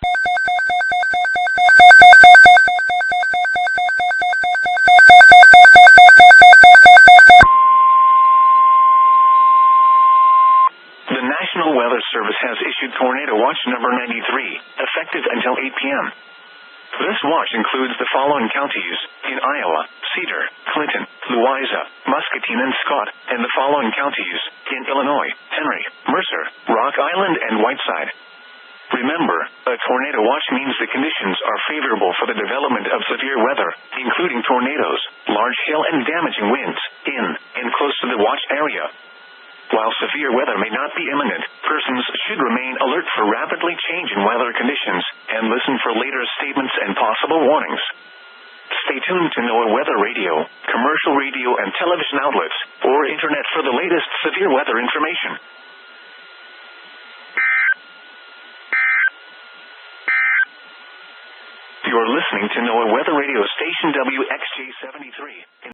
The National Weather Service has issued Tornado Watch number 93, effective until 8 p.m. This watch includes the following counties in Iowa: Cedar, Clinton, Louisa, Muscatine, and Scott, and the following counties in Illinois: Henry, Mercer, Rock Island, and Whiteside. Remember, a tornado watch means the conditions are favorable for the development of severe weather, including tornadoes, large hail, and damaging winds in and close to the watch area. While severe weather may not be imminent, persons should remain alert for rapidly changing weather conditions and listen for later statements and possible warnings. Stay tuned to NOAA Weather Radio, commercial radio and television outlets, or internet for the latest severe weather information. You are listening to NOAA Weather Radio Station Wxj73.